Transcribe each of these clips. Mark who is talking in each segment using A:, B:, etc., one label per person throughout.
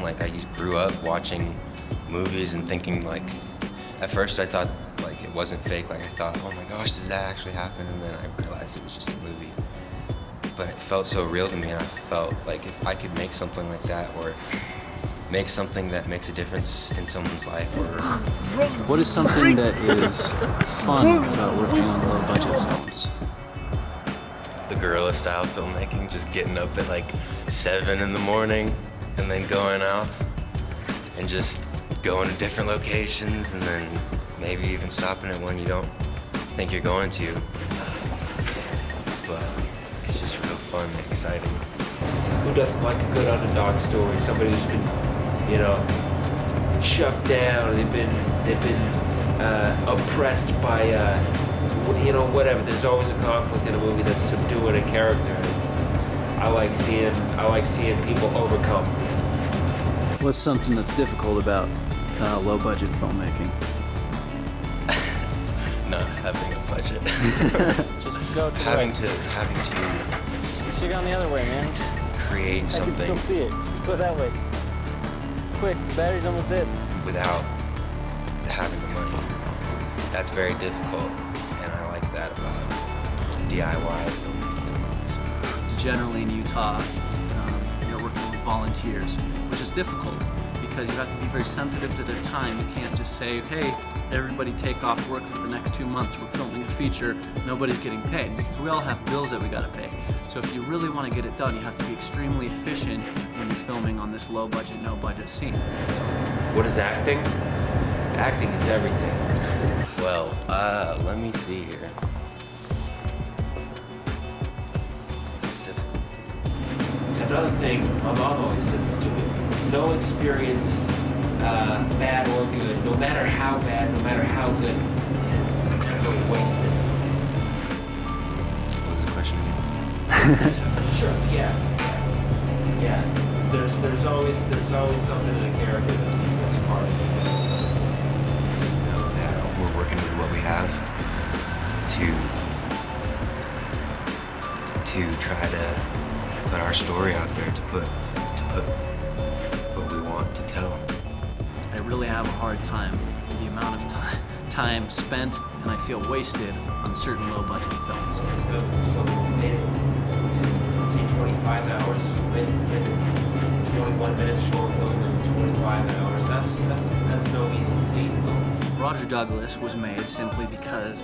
A: Like, I grew up watching movies and thinking, like, at first I thought, like, it wasn't fake. Like, I thought, oh my gosh, does that actually happen? And then I realized it was just a movie. But it felt so real to me, and I felt like if I could make something like that, or make something that makes a difference in someone's life, or...
B: What is something that is fun about working on low-budget films?
A: The guerrilla style filmmaking, just getting up at like 7 in the morning and then going out and just going to different locations, and then maybe even stopping at one you don't think you're going to. But it's just real fun and exciting.
C: Who doesn't like a good underdog story? Somebody who's been, you know, shoved down, they've been oppressed by, you know, whatever. There's always a conflict in a movie that's subduing a character. I like seeing people overcome.
B: What's something that's difficult about low-budget filmmaking?
A: Not having a budget.
D: Just go to the
A: having
D: right.
A: to
D: You should go on the other way, man.
A: create
D: I can
A: something
D: still see it. Go that way. Quick, battery's almost dead.
A: without having the money. That's very difficult, and I like that about DIY filmmaking.
B: Generally in Utah, you're working with volunteers, which is difficult because you have to be very sensitive to their time. You can't just say, hey, everybody take off work for the next 2 months. We're filming a feature. Nobody's getting paid, because we all have bills that we got to pay. So if you really want to get it done, you have to be extremely efficient when you're filming on this low budget, no budget scene.
C: What is acting? Acting is everything.
A: Well, let me see here. It's difficult.
C: Another thing my mom always says is to me, no experience, bad or good, no matter how bad, no matter how good, is ever wasted.
A: What was the question again?
C: Sure, yeah. There's always something in a character that's part of it.
A: Know that we're working with what we have to try to put our story out there, to put what we want to tell.
B: I really have a hard time with the amount of time spent and I feel wasted on certain low budget films.
C: The film made it, let's see, 25 hours, made 21 minutes short film in 25 hours. That's no easy feat.
B: Rodger Douglas was made simply because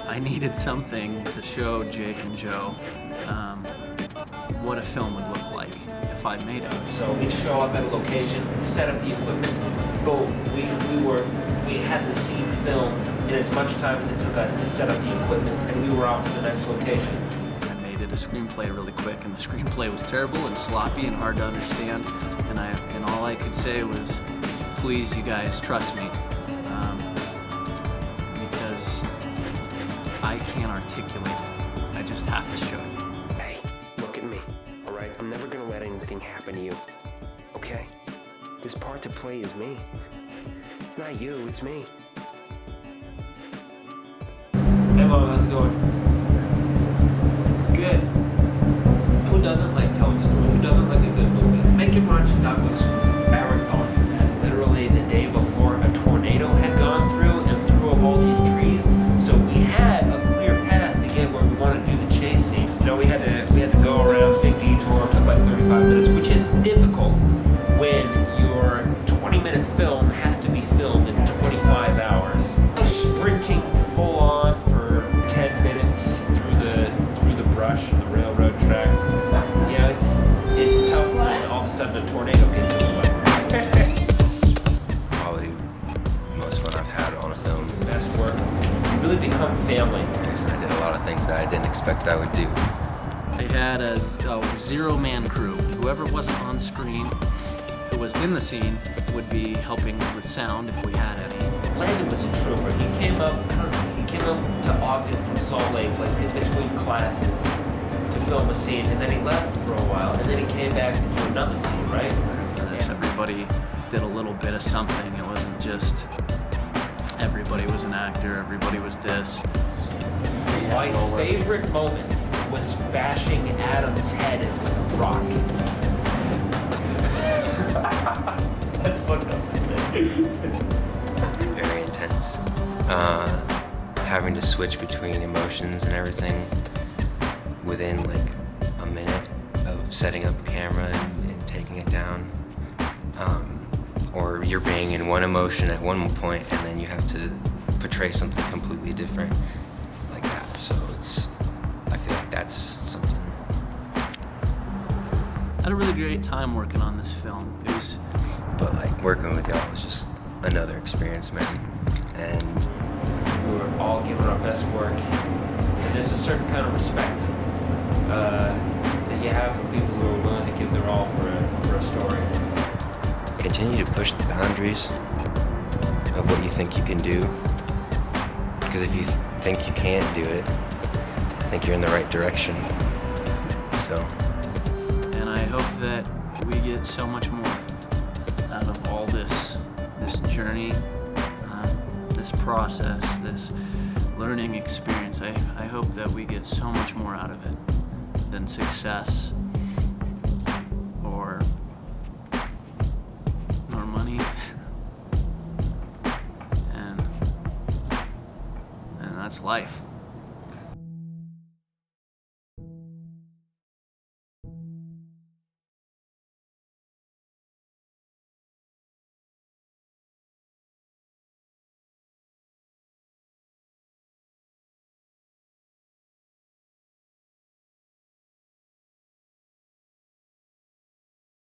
B: I needed something to show Jake and Joe what a film would look like if I made it.
C: So we'd show up at a location, set up the equipment, boom. We had the scene filmed in as much time as it took us to set up the equipment, and we were off to the next location.
B: I made it a screenplay really quick, and the screenplay was terrible and sloppy and hard to understand. And all I could say was, please, you guys, trust me, because I can't articulate it. I just have to show you.
E: Hey, look at me, all right? I'm never gonna let anything happen to you, okay? This part to play is me. It's not you, it's me.
C: Hey Mom, how's it going? Good. Who doesn't like telling stories? Who doesn't like a good movie? Making Rodger Douglas was a marathon. And literally the day before, a tornado had gone through and threw up all these trees. So we had a clear path to get where we wanted to do the chase scene. You know, we had to go around, big detour, took like 35 minutes, which is difficult when your 20-minute film has to be filmed in 25 hours. Sprinting full on for 10 minutes through the brush and the railroad tracks. You know, it's tough when all of a sudden a tornado gets in the way.
A: Probably most fun I've had on a film.
C: Best work. You really become family.
A: I did a lot of things that I didn't expect I would do.
B: I had a zero-man crew. Whoever wasn't on screen, who was in the scene, would be helping with sound if we had any.
C: Landon was a trooper. He came up to Ogden from Salt Lake, like in between classes, to film a scene, and then he left for a while, and then he came back to do another scene, right?
B: For this, everybody did a little bit of something. It wasn't just everybody was an actor, everybody was this.
C: My favorite moment was bashing Adam's head with a rock.
A: Very intense. Having to switch between emotions and everything within like a minute of setting up a camera and taking it down. Or you're being in one emotion at one point and then you have to portray something completely different like that. So I feel like that's something.
B: I had a really great time working on this film.
A: But like working with y'all was just another experience, man. And
C: We were all giving our best work. And there's a certain kind of respect that you have for people who are willing to give their all for a story.
A: continue to push the boundaries of what you think you can do. Because if you think you can't do it, I think you're in the right direction. So.
B: And I hope that we get so much more out of all this journey, this process, this learning experience. I hope that we get so much more out of it than success or money. and that's life.